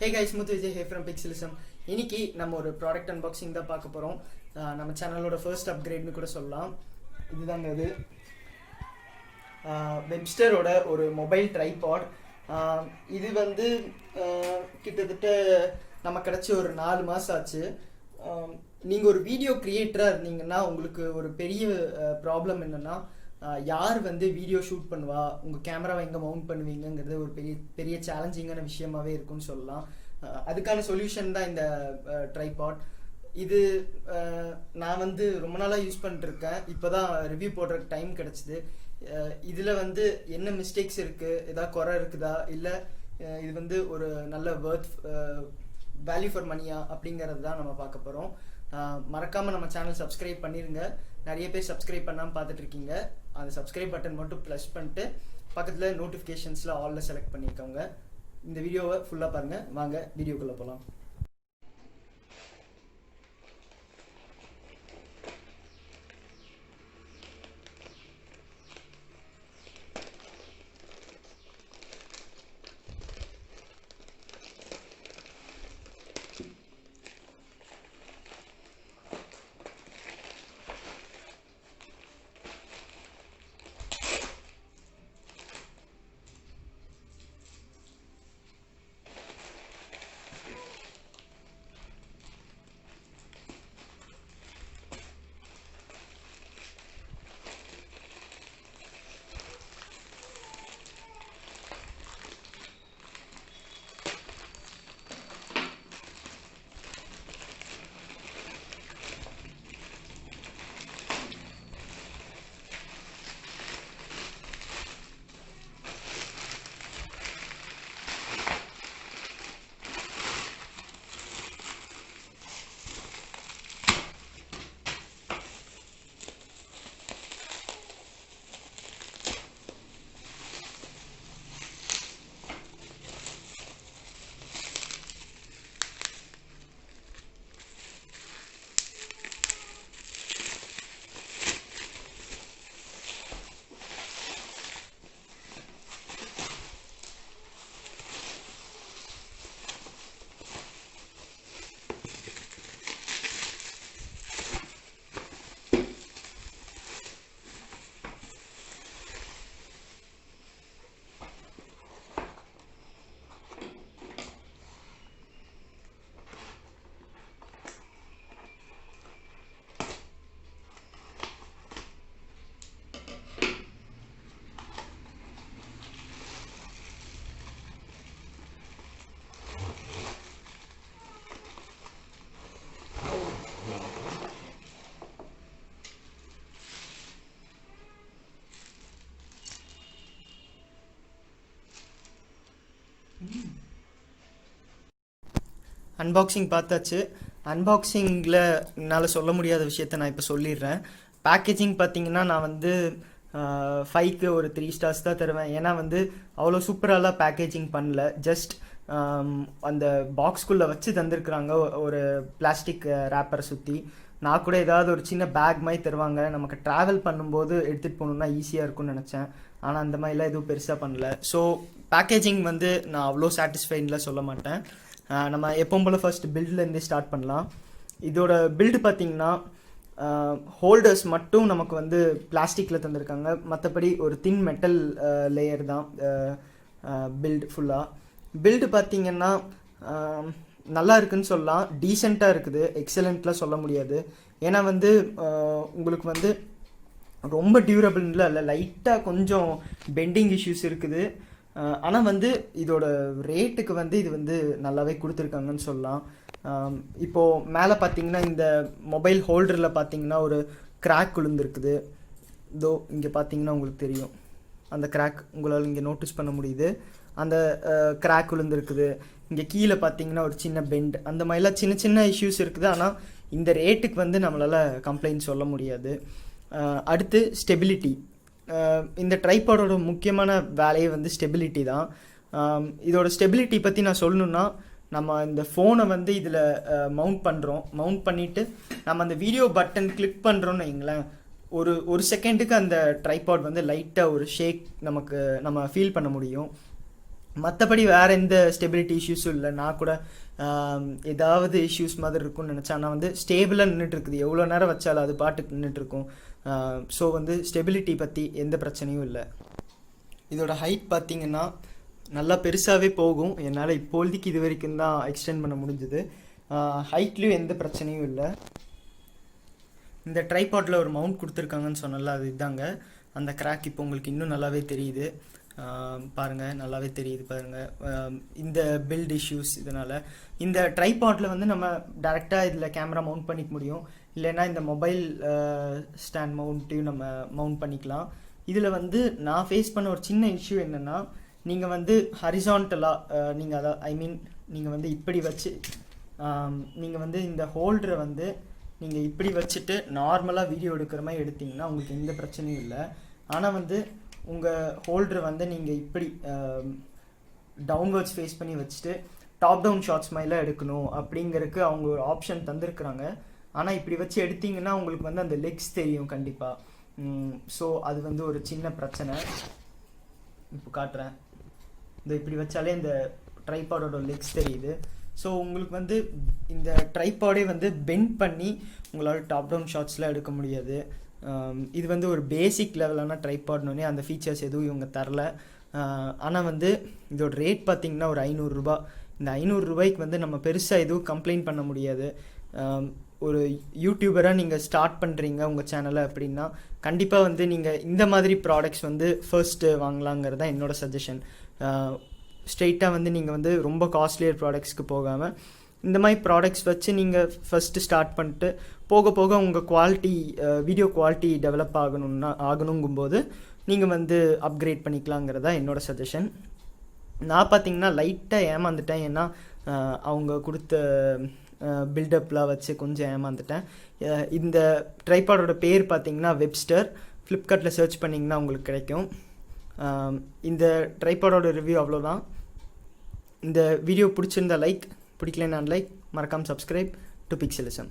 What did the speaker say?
Hey guys, Muthu Vijay here from Pixelism. இன்னைக்கு நம்ம ஒரு ப்ராடக்ட் அன்பாக்சிங் தான் பார்க்க போகிறோம். நம்ம சேனலோட ஃபர்ஸ்ட் அப்கிரேட்னு கூட சொல்லலாம். இதுதாங்க அது வெப்ஸ்டரோட ஒரு மொபைல் ட்ரைபாட். இது வந்து கிட்டத்தட்ட நம்ம கிடச்சி ஒரு 4 மாதம் ஆச்சு. நீங்கள் ஒரு வீடியோ க்ரியேட்டராக இருந்தீங்கன்னா உங்களுக்கு ஒரு பெரிய ப்ராப்ளம் என்னென்னா, யார் வந்து வீடியோ ஷூட் பண்ணுவா, உங்கள் கேமராவை எங்கே மவுண்ட் பண்ணுவீங்கிறது ஒரு பெரிய பெரிய சேலஞ்சிங்கான விஷயமாகவே இருக்குன்னு சொல்லலாம். அதுக்கான சொல்யூஷன் தான் இந்த ட்ரைபாட். இது நான் வந்து ரொம்ப நாளாக யூஸ் பண்ணிட்டுருக்கேன். இப்போ தான் ரிவ்யூ போடுறதுக்கு டைம் கிடச்சிது. இதில் வந்து என்ன மிஸ்டேக்ஸ் இருக்குது, எதாவது குறை இருக்குதா, இல்லை இது வந்து ஒரு நல்ல வேல்யூ ஃபார் மணியா அப்படிங்கிறது தான் நம்ம பார்க்க போகிறோம். மறக்காமல் நம்ம சேனல் சப்ஸ்கிரைப் பண்ணிடுங்க. நிறைய பேர் சப்ஸ்கிரைப் பண்ணாமல் பார்த்துட்ருக்கீங்க. அந்த சப்ஸ்கிரைப் பட்டன் மட்டும் ப்ளஸ் பண்ணிட்டு பக்கத்தில் நோட்டிஃபிகேஷன்ஸில் ஆலில் செலக்ட் பண்ணியிருக்கவங்க இந்த வீடியோவை ஃபுல்லாக பாருங்கள். வாங்க வீடியோக்குள்ளே போகலாம். அன்பாக்சிங் பார்த்தாச்சு. அன்பாக்சிங்கில் என்னால் சொல்ல முடியாத விஷயத்த நான் இப்போ சொல்லிடுறேன். பேக்கேஜிங் பார்த்தீங்கன்னா நான் வந்து 5க்கு ஒரு 3 ஸ்டார்ஸ் தான் தருவேன். ஏன்னா வந்து அவ்வளோ சூப்பராலாம் பேக்கேஜிங் பண்ணல. ஜஸ்ட் அந்த பாக்ஸ்குள்ளே வச்சு தந்துருக்குறாங்க ஒரு பிளாஸ்டிக் ரேப்பரை சுற்றி. நான் கூட ஏதாவது ஒரு சின்ன பேக் மாதிரி தருவாங்க, நமக்கு ட்ராவல் பண்ணும்போது எடுத்துகிட்டு போகணுன்னா ஈஸியாக இருக்கும்னு நினச்சேன். ஆனால் அந்த மாதிரிலாம் எதுவும் பெருசாக பண்ணல. ஸோ பேக்கேஜிங் வந்து நான் அவ்வளோ சாட்டிஸ்ஃபைடில் சொல்ல மாட்டேன். நம்ம எப்பவும் போல் ஃபர்ஸ்ட் பில்ட்லேருந்தே ஸ்டார்ட் பண்ணலாம். இதோட பில்டு பார்த்திங்கன்னா ஹோல்டர்ஸ் மட்டும் நமக்கு வந்து பிளாஸ்டிக்கில் தந்திருக்காங்க. மற்றபடி ஒரு தின் மெட்டல் லேயர் தான் பில்டு ஃபுல்லாக. பில்டு பார்த்திங்கன்னா நல்லா இருக்குன்னு சொல்லலாம். டீசெண்டாக இருக்குது, எக்ஸலண்ட்லாம் சொல்ல முடியாது. ஏன்னா வந்து உங்களுக்கு வந்து ரொம்ப டியூரபிள்ல இல்லை, லைட்டாக கொஞ்சம் பெண்டிங் இஷ்யூஸ் இருக்குது. ஆனால் வந்து இதோட ரேட்டுக்கு வந்து இது வந்து நல்லாவே கொடுத்துருக்காங்கன்னு சொல்லலாம். இப்போது மேலே பார்த்தீங்கன்னா இந்த மொபைல் ஹோல்டரில் பார்த்தீங்கன்னா ஒரு கிராக் விழுந்துருக்குது. இதோ இங்கே பார்த்தீங்கன்னா உங்களுக்கு தெரியும், அந்த கிராக் உங்களால் இங்கே நோட்டீஸ் பண்ண முடியுது. அந்த கிராக் விழுந்துருக்குது. இங்கே கீழே பார்த்தீங்கன்னா ஒரு சின்ன பெண்ட், அந்த மாதிரிலாம் சின்ன சின்ன இஷ்யூஸ் இருக்குது. ஆனால் இந்த ரேட்டுக்கு வந்து நம்மளால் கம்ப்ளைண்ட் சொல்ல முடியாது. அடுத்து ஸ்டெபிலிட்டி. இந்த ட்ரைபாடோட முக்கியமான வேலையே வந்து ஸ்டெபிலிட்டி தான். இதோட ஸ்டெபிலிட்டி பற்றி நான் சொல்லணுன்னா, நம்ம இந்த ஃபோனை வந்து இதில் மவுண்ட் பண்ணிவிட்டு நம்ம அந்த வீடியோ பட்டன் கிளிக் பண்ணுறோன்னு வைங்களேன், ஒரு செகண்டுக்கு அந்த ட்ரைபாட் வந்து லைட்டாக ஒரு ஷேக் நம்ம ஃபீல் பண்ண முடியும். மற்றபடி வேறு எந்த ஸ்டெபிலிட்டி இஷ்யூஸும் இல்லை. நான் கூட ஏதாவது இஷ்யூஸ் மாதிரி இருக்கும்னு நினச்சேன். ஆனால் வந்து ஸ்டேபிளாக நின்றுட்டுருக்குது. எவ்வளோ நேரம் வச்சாலும் அது பாட்டுக்கு நின்றுட்டுருக்கும். ஸோ வந்து ஸ்டெபிலிட்டி பற்றி எந்த பிரச்சனையும் இல்லை. இதோட ஹைட் பார்த்திங்கன்னா நல்லா பெருசாகவே போகும். என்னால் இப்போதைக்கு இது வரைக்கும் தான் எக்ஸ்டெண்ட் பண்ண முடிஞ்சுது. ஹைட்லேயும் எந்த பிரச்சனையும் இல்லை. இந்த ட்ரைபாட்டில் ஒரு மவுண்ட் கொடுத்துருக்காங்கன்னு சொன்னல, அது இதாங்க. அந்த கிராக் இப்போ உங்களுக்கு இன்னும் நல்லாவே தெரியுது. பாருங்கள், நல்லாவே தெரியுது பாருங்கள் இந்த பில்ட் இஷ்யூஸ். இதனால் இந்த ட்ரைபாட்டில் வந்து நம்ம டேரெக்டாக இதில் கேமரா மவுண்ட் பண்ணிக்க முடியும். இல்லைன்னா இந்த மொபைல் ஸ்டாண்ட் மவுண்ட்டையும் நம்ம மவுண்ட் பண்ணிக்கலாம். இதில் வந்து நான் ஃபேஸ் பண்ண ஒரு சின்ன இஷ்யூ என்னென்னா, நீங்கள் வந்து ஹரிசான்டலாக நீங்கள் அதாவது நீங்கள் வந்து இப்படி வச்சு நீங்கள் வந்து இந்த ஹோல்டரை வந்து நீங்கள் இப்படி வச்சுட்டு நார்மலாக வீடியோ எடுக்கிற மாதிரி எடுத்திங்கன்னா உங்களுக்கு எந்த பிரச்சனையும் இல்லை. ஆனால் வந்து உங்கள் ஹோல்டரை வந்து நீங்கள் இப்படி டவுன்வர்ட்ஸ் ஃபேஸ் பண்ணி வச்சுட்டு டாப் டவுன் ஷாட்ஸ் மாதிரிலாம் எடுக்கணும் அப்படிங்கிறதுக்கு அவங்க ஒரு ஆப்ஷன் தந்திருக்கிறாங்க. ஆனால் இப்படி வச்சு எடுத்திங்கன்னா உங்களுக்கு வந்து அந்த லெக்ஸ் தெரியும் கண்டிப்பாக. ஸோ அது வந்து ஒரு சின்ன பிரச்சனை. இப்போ காட்டுறேன். இந்த இப்படி வச்சாலே இந்த ட்ரைபாடோட லெக்ஸ் தெரியுது. ஸோ உங்களுக்கு வந்து இந்த ட்ரைபாடே வந்து பெண்ட் பண்ணி உங்களால் டாப் டவுன் ஷாட்ஸ்லாம் எடுக்க முடியாது. இது வந்து ஒரு பேசிக் லெவலான ட்ரைபாட்னோடனே அந்த ஃபீச்சர்ஸ் எதுவும் இவங்க தரல. ஆனால் வந்து இதோட ரேட் பார்த்திங்கன்னா ஒரு 500 ரூபா. இந்த 500 ரூபாய்க்கு வந்து நம்ம பெருசாக எதுவும் கம்ப்ளைண்ட் பண்ண முடியாது. ஒரு யூடியூபராக நீங்கள் ஸ்டார்ட் பண்ணுறீங்க உங்கள் சேனலை அப்படின்னா கண்டிப்பாக வந்து நீங்கள் இந்த மாதிரி ப்ராடக்ட்ஸ் வந்து ஃபர்ஸ்ட்டு வாங்கலாங்கிறது தான் என்னோடய சஜஷன். ஸ்ட்ரெயிட்டாக வந்து நீங்கள் வந்து ரொம்ப காஸ்ட்லியர் ப்ராடக்ட்ஸ்க்கு போகாமல் இந்த மாதிரி ப்ராடக்ட்ஸ் வச்சு நீங்கள் ஃபஸ்ட்டு ஸ்டார்ட் பண்ணிட்டு போக போக உங்கள் குவாலிட்டி வீடியோ குவாலிட்டி டெவலப் ஆகணுங்கும்போது நீங்கள் வந்து அப்கிரேட் பண்ணிக்கலாங்கிறதா என்னோடய சஜஷன். நான் பார்த்திங்கன்னா லைட்டாக ஏமாந்துட்டேன். ஏன்னா அவங்க கொடுத்த பில்டப்லாம் வச்சு கொஞ்சம் ஏமாந்துட்டேன். இந்த ட்ரைபாடோட பேர் பார்த்திங்கன்னா வெப்ஸ்டர். ஃப்ளிப்கார்ட்டில் சர்ச் பண்ணிங்கன்னா உங்களுக்கு கிடைக்கும். இந்த ட்ரைபாடோட ரிவ்யூ அவ்வளோதான். இந்த வீடியோ பிடிச்சிருந்தா லைக், பிடிக்கலன்னா லைக், மறக்காமல் சப்ஸ்கிரைப் டு பிக்சலிசம்.